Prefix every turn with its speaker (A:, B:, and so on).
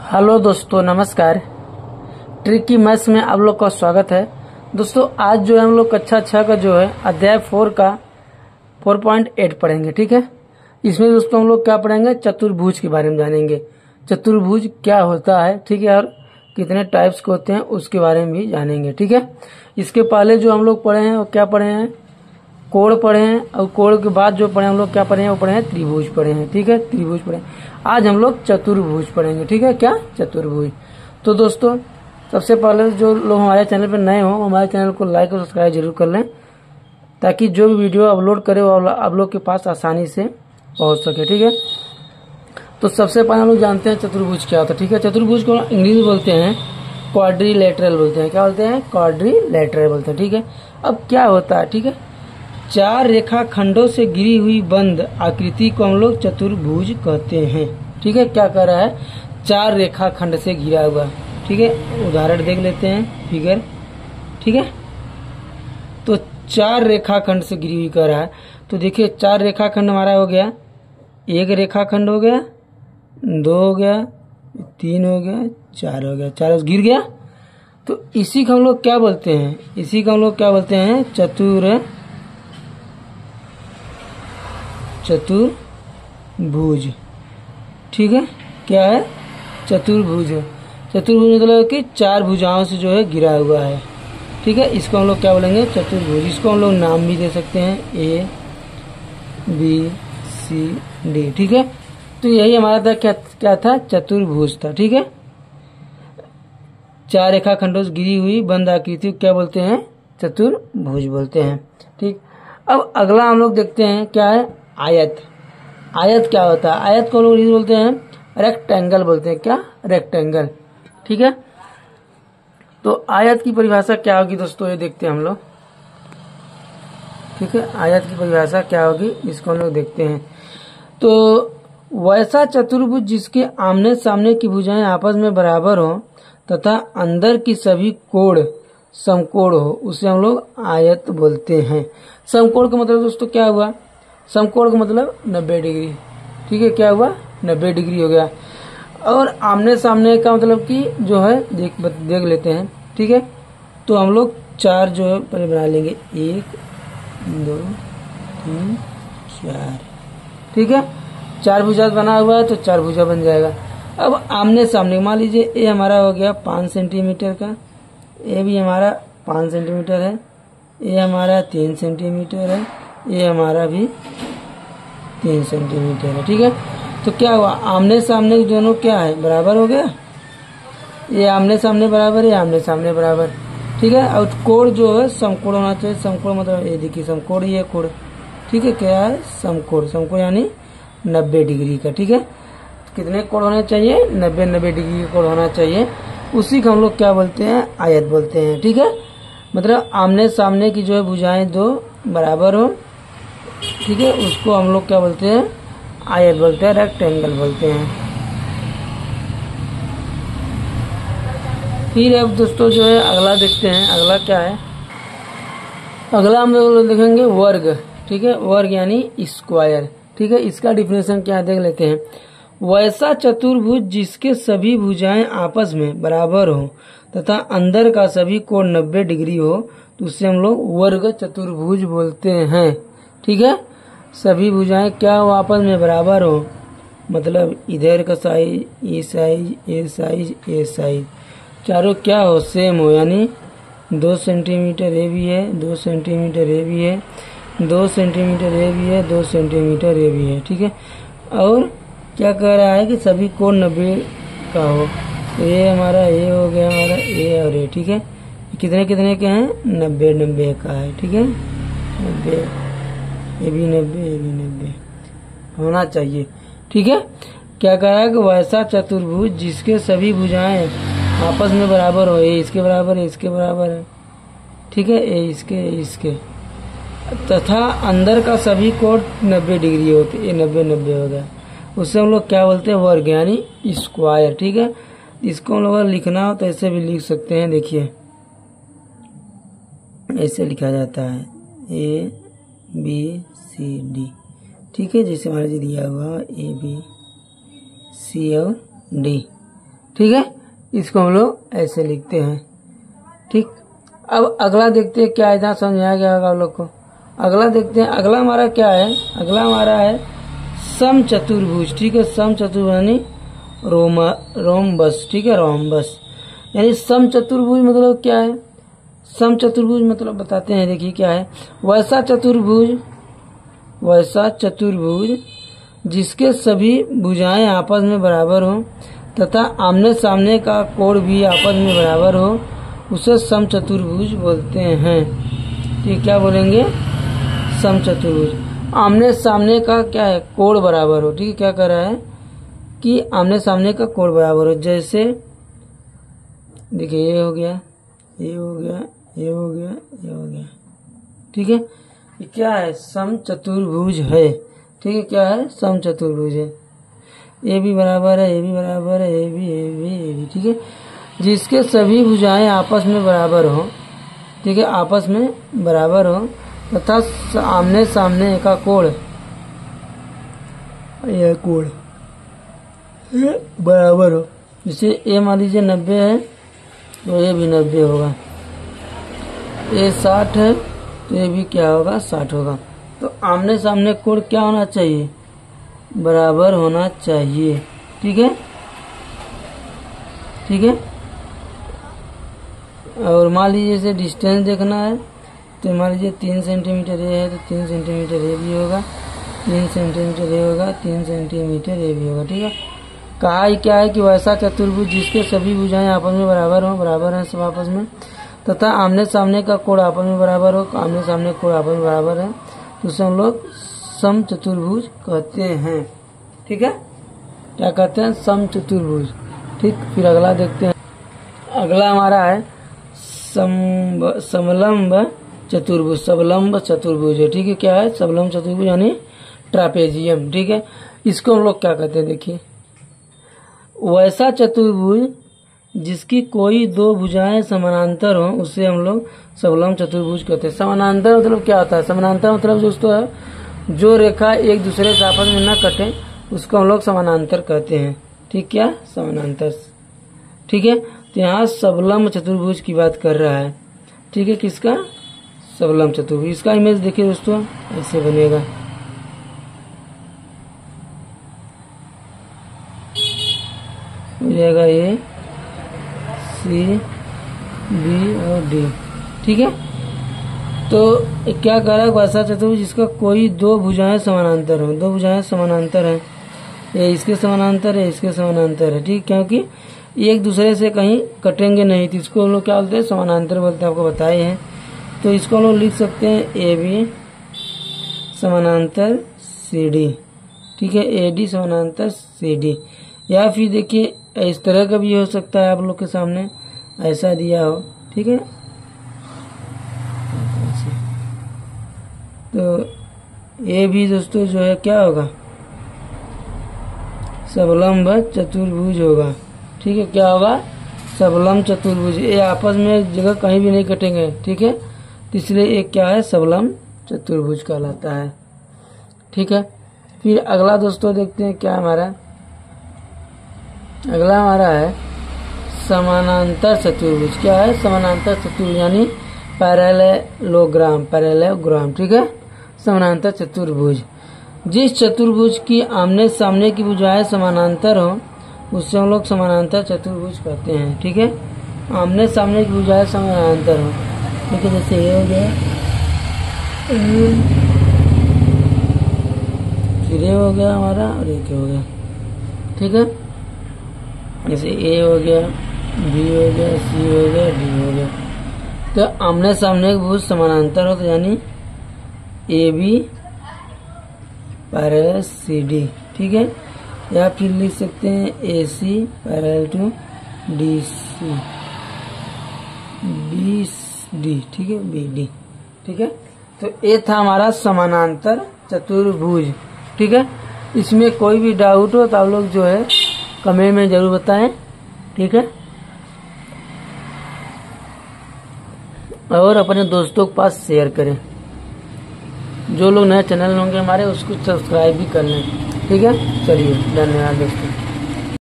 A: Hello दोस्तों, नमस्कार। Tricky maths में आप लोग का स्वागत है। दोस्तों आज जो है हम लोग कक्षा 6 का जो है अध्याय 4 का 4.8 पढ़ेंगे। ठीक है, इसमें दोस्तों हम लोग क्या पढ़ेंगे, चतुर्भुज के बारे में जानेंगे। चतुर्भुज क्या होता है, ठीक है, और कितने टाइप्स के होते हैं उसके बारे में भी जानेंगे। ठीक है, इसके पहले जो हम लोग पढ़े हैं वो क्या पढ़े हैं, कोण पढ़े हैं, और कोण के बाद जो पढ़े हम लोग क्या पढ़े हैं, वो पढ़े हैं त्रिभुज पढ़े हैं। ठीक है, त्रिभुज पढ़े। आज हम लोग चतुर्भुज पढ़ेंगे। ठीक है, क्या चतुर्भुज। तो दोस्तों सबसे पहले जो लोग हमारे चैनल पर नए हों, हमारे चैनल को लाइक और सब्सक्राइब जरूर कर लें, ताकि जो भी वीडियो अपलोड करे वो आप लोग के पास आसानी से पहुंच सके। ठीक है, तो सबसे पहले हम लोग जानते हैं चतुर्भुज क्या होता है। ठीक है, चतुर्भुज को इंग्लिश में बोलते हैं क्वाड्रिलेटरल बोलते हैं। क्या बोलते हैं, क्वाड्रिलेटरल बोलते हैं। ठीक है, अब क्या होता है, ठीक है, चार रेखाखंडों से घिरी हुई बंद आकृति को हम लोग चतुर्भुज कहते हैं। ठीक है, क्या कह रहा है, चार रेखाखंड से घिरा हुआ। ठीक है, उदाहरण देख लेते हैं, फिगर। ठीक है, तो चार रेखाखंड से घिरी हुई कह रहा है। तो देखिए चार रेखाखंड हमारा हो गया, एक रेखाखंड हो गया, दो हो गया, तीन हो गया, चार हो गया, चार घिर गया। तो इसी को हम लोग क्या बोलते हैं, इसी को हम लोग क्या बोलते हैं, चतुर्भुज। ठीक है, क्या है, चतुर्भुज। चतुर्भुज मतलब कि चार भुजाओं से जो है घिरा हुआ है। ठीक है, इसको हम लोग क्या बोलेंगे, चतुर्भुज। इसको हम लोग नाम भी दे सकते हैं, ए बी सी डी। ठीक है, तो यही हमारा था, क्या था, चतुर्भुज था। ठीक है, चार रेखाखंडों से घिरी हुई बंद आकृति क्या बोलते हैं, चतुर्भुज बोलते हैं। ठीक, अब अगला हम लोग देखते हैं क्या है, आयत। आयत क्या होता है, आयत को लोग बोलते हैं रेक्टेंगल बोलते हैं। क्या, रेक्टेंगल। ठीक है, तो आयत की परिभाषा क्या होगी दोस्तों, ये देखते हैं हम लोग। ठीक है, आयत की परिभाषा क्या होगी, इसको हम लोग देखते हैं। तो वैसा चतुर्भुज जिसके आमने सामने की भुजाएं आपस में बराबर हो तथा अंदर की सभी कोण समकोण हो, उसे हम लोग आयत बोलते हैं। समकोण का मतलब दोस्तों क्या हुआ, समकोण का मतलब 90 डिग्री। ठीक है, क्या हुआ, 90 डिग्री हो गया। और आमने सामने का मतलब कि जो है देख लेते हैं। ठीक है, तो हम लोग चार जो है पहले बना लेंगे, 1 2 3 4। ठीक है, चार भुजा बना हुआ है तो चार भुजा बन जाएगा। अब आमने सामने मान लीजिए ये हमारा हो गया 5 सेंटीमीटर का, ये भी हमारा 5 सेंटीमीटर है, ये हमारा 3 सेंटीमीटर है, ये हमारा भी 3 सेंटीमीटर है। ठीक है, तो क्या हुआ, आमने सामने दोनों क्या है, बराबर हो गया। ये आमने सामने बराबर, ये आमने सामने बराबर। ठीक है, और कोण जो है समकोण होना चाहिए। समकोण मतलब ये देखिए समकोण, ये कोण। ठीक है, क्या है, समकोण। समकोण यानी 90 डिग्री का। ठीक है, कितने कोण होने चाहिए, 90 डिग्री का कोण होना चाहिए। उसी को हम लोग क्या बोलते हैं, आयत बोलते हैं। ठीक है, मतलब आमने सामने की जो है भुजाएं दो बराबर हो। ठीक है, उसको हम लोग क्या बोलते हैं, आयत बोलते हैं, रेक्टेंगल बोलते हैं। फिर अब दोस्तों जो है अगला देखते हैं, अगला क्या है, अगला हम लोग देखेंगे वर्ग। ठीक है, वर्ग यानी स्क्वायर। ठीक है, इसका डिफिनेशन क्या देख लेते हैं। वैसा चतुर्भुज जिसके सभी भुजाएं आपस में बराबर हो तथा अंदर का सभी कोण 90 डिग्री हो, तो उससे हम लोग वर्ग चतुर्भुज बोलते हैं। ठीक है, सभी भुजाएं क्या हो, आपस में बराबर हो, मतलब इधर का साइज, ये साइज, ये साइज, ये साइज, चारों क्या हो, सेम हो। यानी 2 सेंटीमीटर ये भी है, 2 सेंटीमीटर ये भी है, 2 सेंटीमीटर ये भी है, 2 सेंटीमीटर ये भी है। ठीक है, और क्या कह रहा है कि सभी कोण 90 का हो। तो ये हमारा ये हो गया, हमारा ये और ये। ठीक है, कितने कितने के हैं, 90 का है। ठीक है, 90, ये भी 90, ये भी 90 होना चाहिए। ठीक है, क्या कह रहा है कि वैसा चतुर्भुज जिसके सभी भुजाएं आपस में बराबर हो, ये इसके बराबर है, इसके बराबर है। ठीक है, ये इसके तथा अंदर का सभी कोण 90 डिग्री होते, ये 90 हो गया। उससे हम लोग क्या बोलते हैं, वर्ग यानी स्क्वायर। ठीक है, इसको हम लोग लिखना हो तो ऐसे भी लिख सकते हैं। देखिए ऐसे लिखा जाता है, ए बी सी डी। ठीक है, जैसे हमारे जी दिया हुआ ए बी सी और डी। ठीक है, इसको हम लोग ऐसे लिखते हैं। ठीक, अब अगला देखते हैं क्या इतना समझ आ गया होगा आप लोग को। अगला देखते हैं, अगला हमारा क्या है, अगला हमारा है समचतुर्भुज। ठीक है, समचतुर्भुज यानी रोमबस। ठीक है, रोमबस यानी समचतुर्भुज मतलब क्या है, समचतुर्भुज मतलब बताते हैं, देखिए क्या है। वैसा चतुर्भुज जिसके सभी भुजाएं आपस में बराबर हो तथा आमने सामने का कोण भी आपस में बराबर हो, उसे समचतुर्भुज बोलते हैं। ठीक, क्या बोलेंगे, समचतुर्भुज। आमने सामने का क्या है, कोण बराबर हो। ठीक है, क्या कर रहा है कि आमने सामने का कोण बराबर हो। जैसे देखिए, ये हो गया, ये हो गया, ये हो गया, ये हो गया। ठीक है, ये क्या है, समचतुर्भुज है। ठीक है, क्या है, समचतुर्भुज है। ये भी बराबर है, ये भी बराबर है, ये भी। ठीक है, जिसके सभी भुजाएं आपस में बराबर हो। ठीक है, आपस में बराबर हो तथा आमने सामने का कोण, यह कोण बराबर हो। जैसे ए मान लीजिए 90 है तो ये भी 90 होगा, ये 60 है तो ये भी क्या होगा, 60 होगा। तो आमने सामने कोण क्या होना चाहिए, बराबर होना चाहिए। ठीक है, ठीक है। और मान लीजिए जैसे डिस्टेंस देखना है तो मान लीजिए 3 सेंटीमीटर ये है तो 3 सेंटीमीटर ये भी होगा, 3 सेंटीमीटर ये होगा, 3 सेंटीमीटर ये भी होगा। ठीक है, कहा ही क्या है कि वैसा चतुर्भुज जिसके सभी भुजाएं आपस में बराबर हो, बराबर हैं सब आपस में, तथा आमने सामने का कोण आपस में बराबर हो, आमने सामने कोण आपस में बराबर है, तो उसे हम लोग समचतुर्भुज कहते हैं। ठीक है, क्या कहते हैं, समचतुर्भुज। ठीक, फिर अगला देखते हैं। अगला हमारा है समलंब चतुर्भुज। सबलंब चतुर्भुज है। ठीक है, क्या है, सबलंब चतुर्भुज यानी ट्रापेजियम। ठीक है, इसको हम लोग क्या कहते हैं, देखिए, वैसा चतुर्भुज जिसकी कोई दो भुजाएं समानांतर हो उसे हम लोग सबलंब चतुर्भुज कहते हैं। समानांतर मतलब क्या होता है, समानांतर मतलब दोस्तों है जो रेखा एक दूसरे से आपस में न कटे उसको हम लोग समानांतर कहते हैं। ठीक, क्या, समानांतर। ठीक है, तो यहाँ सबलंब चतुर्भुज की बात कर रहा है। ठीक है, किसका, सबलंब चतुर्भुज। इसका इमेज देखिए दोस्तों, ऐसे बनेगा। मिलेगा ये सी बी और डी। ठीक है, तो क्या कह रहा है, वैसा चतुर्भुज जिसका कोई दो भुजाएं समानांतर हो। दो भुजाएं समानांतर हैं, ये इसके समानांतर है, इसके समानांतर है। ठीक, क्योंकि एक दूसरे से कहीं कटेंगे नहीं, तो इसको हम लोग क्या बोलते हैं, समानांतर बोलते हैं, आपको बताए हैं। तो इसको हम लोग लिख सकते हैं ए बी समानांतर सी डी। ठीक है, ए डी समानांतर सी डी। या फिर देखिए इस तरह का भी हो सकता है, आप लोग के सामने ऐसा दिया हो। ठीक है, तो ये भी दोस्तों जो है क्या होगा, सबलंब चतुर्भुज होगा। ठीक है, क्या होगा, सबलंब चतुर्भुज। ये आपस में एक जगह कहीं भी नहीं कटेंगे। ठीक है, इसलिए एक क्या है, सबलंब चतुर्भुज कहलाता है। ठीक है, फिर अगला दोस्तों देखते हैं क्या हमारा, अगला हमारा है समानांतर चतुर्भुज। क्या है, समानांतर चतुर्भुज यानी पैरेललोग्राम, पैरेललोग्राम। ठीक है, समानांतर चतुर्भुज जिस चतुर्भुज की आमने सामने की भुजाएं समानांतर हो उससे हम लोग समानांतर चतुर्भुज कहते हैं। ठीक है, आमने सामने की भुजाएं समानांतर हो। ठीक है, जैसे ये हो गया, फिर ये हो गया हमारा और एक हो गया। ठीक है, जैसे ए हो गया, बी हो गया, सी हो गया, डी हो गया। तो आमने सामने की भुज समानांतर हो तो यानी A B parallel C D. ठीक है, या फिर लिख सकते हैं A C parallel to D C, B D. ठीक है, बी डी। ठीक है, तो ये था हमारा समानांतर चतुर्भुज। ठीक है, इसमें कोई भी डाउट हो तो आप लोग जो है कमेंट में जरूर बताएं। ठीक है, और अपने दोस्तों के पास शेयर करें। जो लोग नए चैनल होंगे हमारे उसको सब्सक्राइब भी कर लें। ठीक है, चलिए, धन्यवाद दोस्तों।